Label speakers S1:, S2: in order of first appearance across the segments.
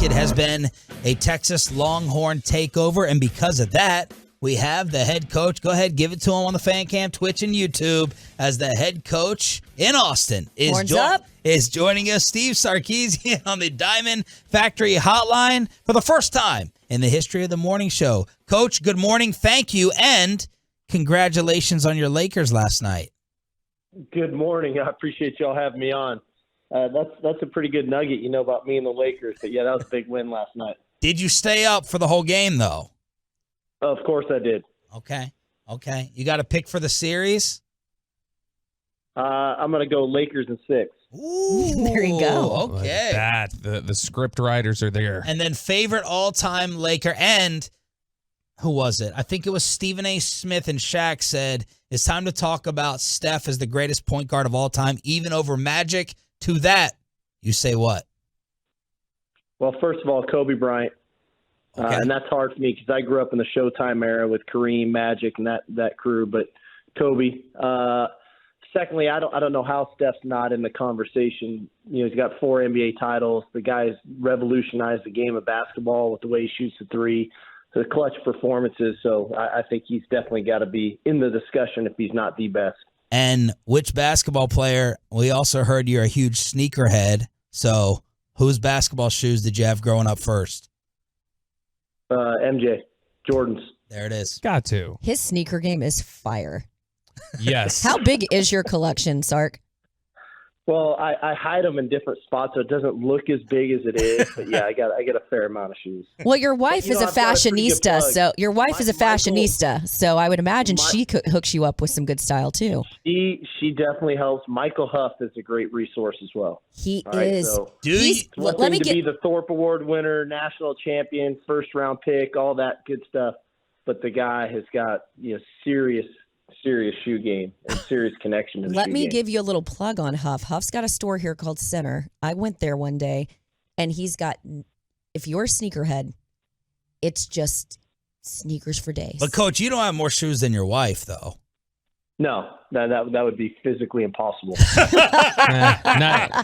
S1: it has been a Texas Longhorn takeover, and because of that, we have the head coach. Go ahead, give it to him on the fan cam, Twitch, and YouTube as the head coach in Austin is joining us, Steve Sarkisian, on the Diamond Factory Hotline for the first time in the history of the morning show. Coach, good morning. Thank you, and congratulations on your Lakers last night.
S2: Good morning. I appreciate y'all having me on. That's a pretty good nugget, about me and the Lakers. But, yeah, that was a big win last night.
S1: Did you stay up for the whole game, though?
S2: Of course I did.
S1: Okay. You got a pick for the series?
S2: I'm going to go Lakers in 6.
S1: Ooh,
S3: there you go.
S1: Okay.
S4: That the script writers are there.
S1: And then favorite all-time Laker, and who was it? I think it was Stephen A. Smith and Shaq said, it's time to talk about Steph as the greatest point guard of all time, even over Magic. To that, you say what?
S2: Well, first of all, Kobe Bryant.
S1: Okay.
S2: And that's hard for me because I grew up in the Showtime era with Kareem, Magic, and that crew. But Kobe. Secondly, I don't know how Steph's not in the conversation. He's got 4 NBA titles. The guy's revolutionized the game of basketball with the way he shoots the three, the clutch performances. So I think he's definitely got to be in the discussion if he's not the best.
S1: And which basketball player? We also heard you're a huge sneakerhead. So whose basketball shoes did you have growing up first?
S2: MJ, Jordan's.
S1: There it is.
S4: Got to.
S3: His sneaker game is fire.
S4: Yes.
S3: How big is your collection, Sark?
S2: Well, I hide them in different spots so it doesn't look as big as it is. But yeah, I got a fair amount of shoes.
S3: Well, your wife is a fashionista, so I would imagine she hooks you up with some good style too.
S2: She definitely helps. Michael Huff is a great resource as well.
S3: He is.
S2: So
S3: let me
S2: be the Thorpe Award winner, national champion, first round pick, all that good stuff. But the guy has got serious shoe game and serious connection to the
S3: Let
S2: shoe
S3: me
S2: game.
S3: give you a little plug on Huff. Huff's got a store here called Center. I went there one day, and he's got, if you're a sneakerhead, it's just sneakers for days.
S1: But, Coach, you don't have more shoes than your wife, though.
S2: No, that would be physically impossible.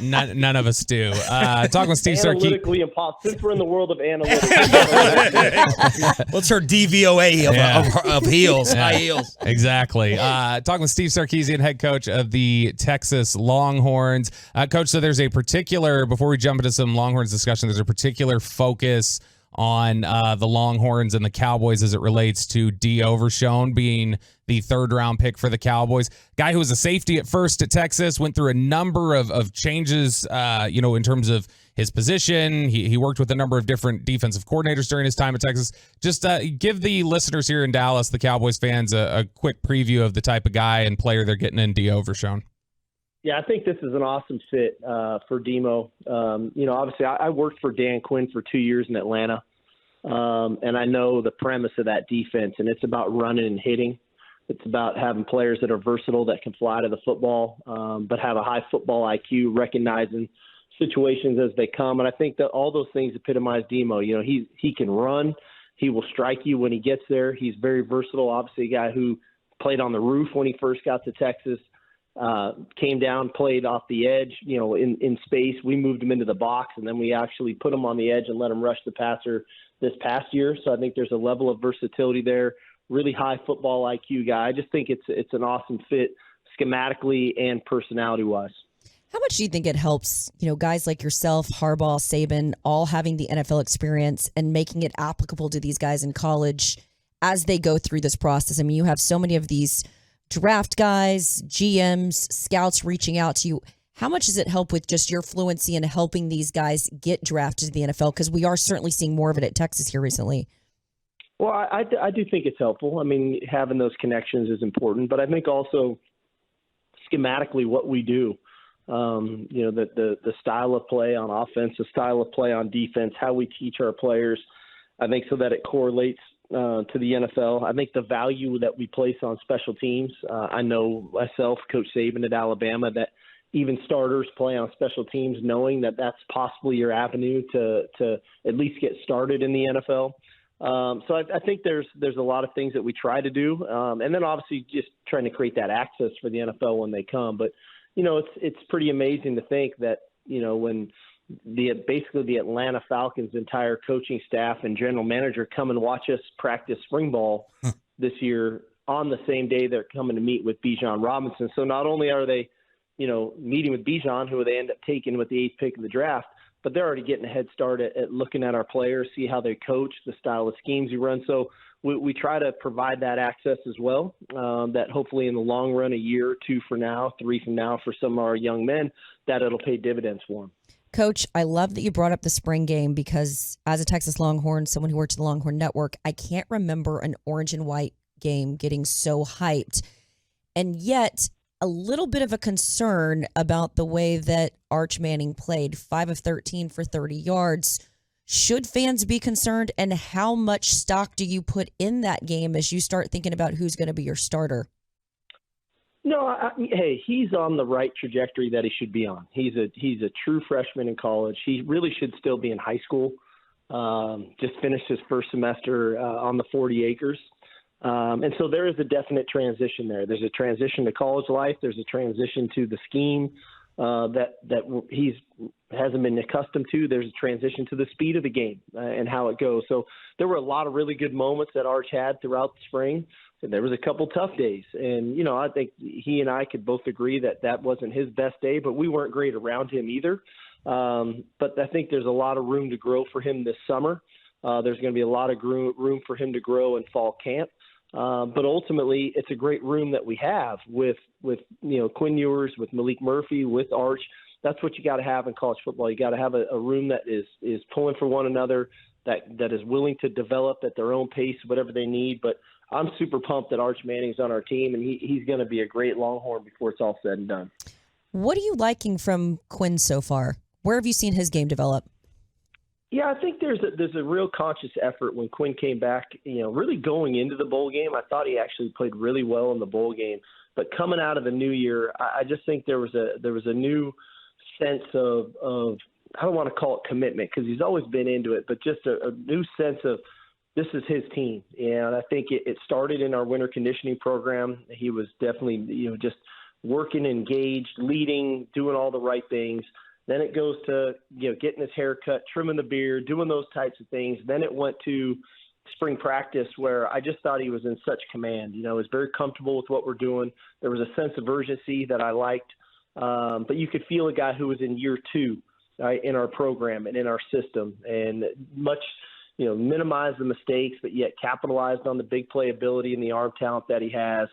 S4: None of us do. Talking with Steve Sarkisian.
S2: Analytically impossible. Since we're in the world of analytics.
S1: What's her DVOA of heels, high heels?
S4: Exactly. Talking with Steve Sarkisian, head coach of the Texas Longhorns. Coach, so there's a particular, before we jump into some Longhorns discussion, there's a particular focus on the Longhorns and the Cowboys as it relates to D-Overshown being the third-round pick for the Cowboys. Guy who was a safety at first at Texas, went through a number of changes, in terms of his position. He worked with a number of different defensive coordinators during his time at Texas. Just give the listeners here in Dallas, the Cowboys fans, a quick preview of the type of guy and player they're getting in D-Overshown.
S2: Yeah, I think this is an awesome fit for Demo. Obviously, I worked for Dan Quinn for 2 years in Atlanta, and I know the premise of that defense, and it's about running and hitting. It's about having players that are versatile, that can fly to the football, but have a high football IQ, recognizing situations as they come. And I think that all those things epitomize Demo. He can run. He will strike you when he gets there. He's very versatile, obviously a guy who played on the roof when he first got to Texas. Came down, played off the edge, in space. We moved him into the box, and then we actually put him on the edge and let him rush the passer this past year. So I think there's a level of versatility there. Really high football IQ guy. I just think it's an awesome fit schematically and personality-wise.
S3: How much do you think it helps, guys like yourself, Harbaugh, Saban, all having the NFL experience and making it applicable to these guys in college as they go through this process? I mean, you have so many of these draft guys, GMs, scouts reaching out to you. How much does it help with just your fluency in helping these guys get drafted to the NFL? Because we are certainly seeing more of it at Texas here recently.
S2: Well, I do think it's helpful. I mean, having those connections is important, but I think also schematically what we do, the style of play on offense, the style of play on defense, how we teach our players, I think so that it correlates to the NFL. I think the value that we place on special teams, I know myself, Coach Saban at Alabama, that even starters play on special teams knowing that that's possibly your avenue to at least get started in the NFL. So I think there's a lot of things that we try to do. And then obviously just trying to create that access for the NFL when they come. But, it's pretty amazing to think that, when basically the Atlanta Falcons entire coaching staff and general manager come and watch us practice spring ball this year on the same day they're coming to meet with Bijan Robinson. So not only are they, meeting with Bijan, who they end up taking with the 8th pick of the draft, but they're already getting a head start at looking at our players, see how they coach, the style of schemes we run. So we try to provide that access as well, that hopefully in the long run, a year or 2 from now, 3 from now for some of our young men, that it'll pay dividends for them.
S3: Coach, I love that you brought up the spring game because as a Texas Longhorn, someone who works at the Longhorn Network, I can't remember an orange and white game getting so hyped. And yet a little bit of a concern about the way that Arch Manning played, 5 of 13 for 30 yards. Should fans be concerned, and how much stock do you put in that game as you start thinking about who's going to be your starter?
S2: No, hey, he's on the right trajectory that he should be on. He's a true freshman in college. He really should still be in high school. Just finished his first semester on the 40 acres. And so there is a definite transition there. There's a transition to college life. There's a transition to the scheme that he's hasn't been accustomed to. There's a transition to the speed of the game and how it goes. So there were a lot of really good moments that Arch had throughout the spring. And there was a couple tough days. And, I think he and I could both agree that wasn't his best day, but we weren't great around him either. But I think there's a lot of room to grow for him this summer. There's going to be a lot of room for him to grow in fall camp. But ultimately, it's a great room that we have with Quinn Ewers, with Malik Murphy, with Arch. That's what you got to have in college football. You got to have a room that is pulling for one another, that is willing to develop at their own pace, whatever they need. But I'm super pumped that Arch Manning's on our team, and he's going to be a great Longhorn before it's all said and done.
S3: What are you liking from Quinn so far? Where have you seen his game develop?
S2: Yeah, I think there's a real conscious effort when Quinn came back, really going into the bowl game. I thought he actually played really well in the bowl game. But coming out of the new year, I just think there was a new sense of I don't want to call it commitment because he's always been into it, but just a new sense of this is his team. And I think it started in our winter conditioning program. He was definitely, just working, engaged, leading, doing all the right things. Then it goes to, getting his hair cut, trimming the beard, doing those types of things. Then it went to spring practice where I just thought he was in such command. He was very comfortable with what we're doing. There was a sense of urgency that I liked. But you could feel a guy who was in year 2 in our program and in our system, and much, minimized the mistakes, but yet capitalized on the big playability and the arm talent that he has.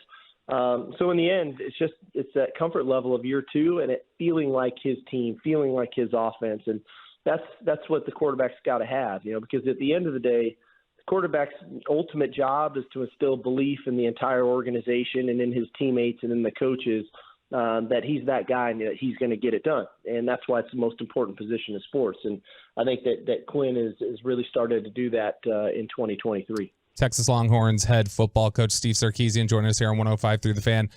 S2: So in the end, it's that comfort level of year 2 and it feeling like his team, feeling like his offense. And that's what the quarterback's got to have, because at the end of the day, the quarterback's ultimate job is to instill belief in the entire organization and in his teammates and in the coaches, that he's that guy and that he's going to get it done. And that's why it's the most important position in sports. And I think that Quinn is really started to do that in 2023.
S4: Texas Longhorns head football coach Steve Sarkisian joining us here on 105 Through the Fan.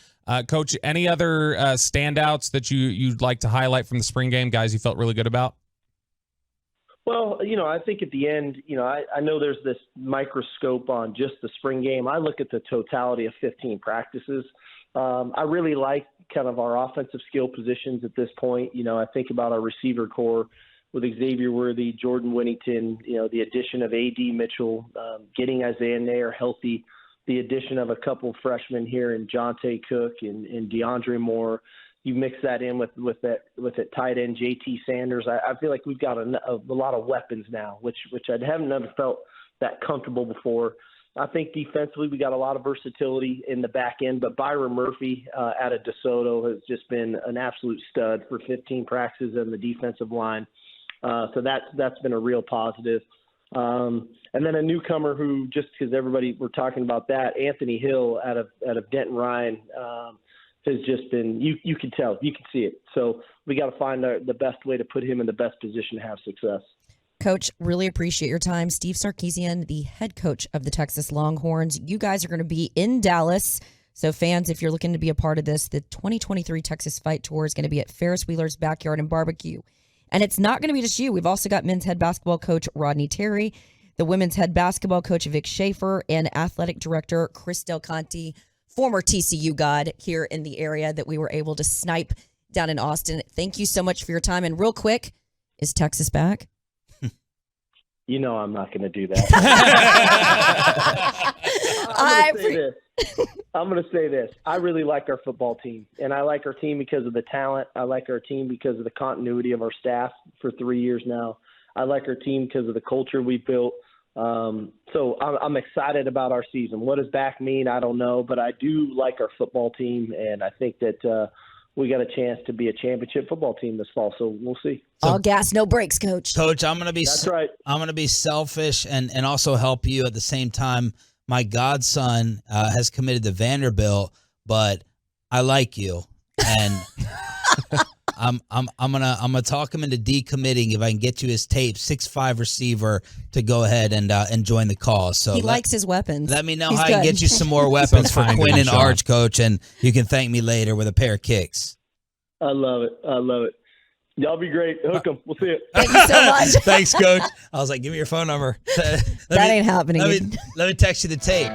S4: Coach, any other standouts that you'd like to highlight from the spring game, guys you felt really good about?
S2: Well, I think at the end, I know there's this microscope on just the spring game. I look at the totality of 15 practices. I really like kind of our offensive skill positions at this point. I think about our receiver core with Xavier Worthy, Jordan Winnington, the addition of A.D. Mitchell, getting Isaiah Nair healthy, the addition of a couple freshmen here in Jonte Cook and DeAndre Moore. You mix that in with that tight end J.T. Sanders. I feel like we've got a lot of weapons now, which I haven't never felt that comfortable before. I think defensively we got a lot of versatility in the back end, but Byron Murphy out of DeSoto has just been an absolute stud for 15 practices on the defensive line. So that's been a real positive. And then a newcomer who, just because everybody we're talking about that, Anthony Hill out of Denton Ryan has just been, you can tell, you can see it. So we got to find the best way to put him in the best position to have success.
S3: Coach, really appreciate your time. Steve Sarkisian, the head coach of the Texas Longhorns. You guys are going to be in Dallas. So fans, if you're looking to be a part of this, the 2023 Texas Fight Tour is going to be at Ferris Wheeler's Backyard and Barbecue. And it's not going to be just you. We've also got men's head basketball coach Rodney Terry, the women's head basketball coach Vic Schaefer, and athletic director Chris Del Conte, former TCU god here in the area that we were able to snipe down in Austin. Thank you so much for your time. And real quick, Is Texas back?
S2: You know I'm not going to do that. I'm going to say this. I really like our football team, and I like our team because of the talent. I like our team because of the continuity of our staff for 3 years now. I like our team because of the culture we built. So I'm excited about our season. What does back mean? I don't know, but I do like our football team, and I think that we got a chance to be a championship football team this fall. So we'll see.
S3: All gas, no brakes, Coach.
S1: Coach, I'm gonna be
S2: That's right.
S1: I'm gonna be selfish and also help you at the same time. My godson has committed to Vanderbilt, but I like you, and I'm gonna talk him into decommitting if I can get you his tape. 6'5" receiver to go ahead and join the cause. So
S3: he likes his weapons.
S1: Let me know
S3: He's
S1: how I can
S3: good.
S1: get you some more weapons for
S4: kind
S1: Quinn
S4: of
S1: and
S4: Sean.
S1: Arch, Coach, and you can thank me later with a pair of kicks.
S2: I love it. Y'all be great. Hook 'em. We'll see you.
S3: Thank you so much.
S1: Thanks, Coach. I was like, give me your phone number.
S3: That ain't happening.
S1: Let me text you the tape.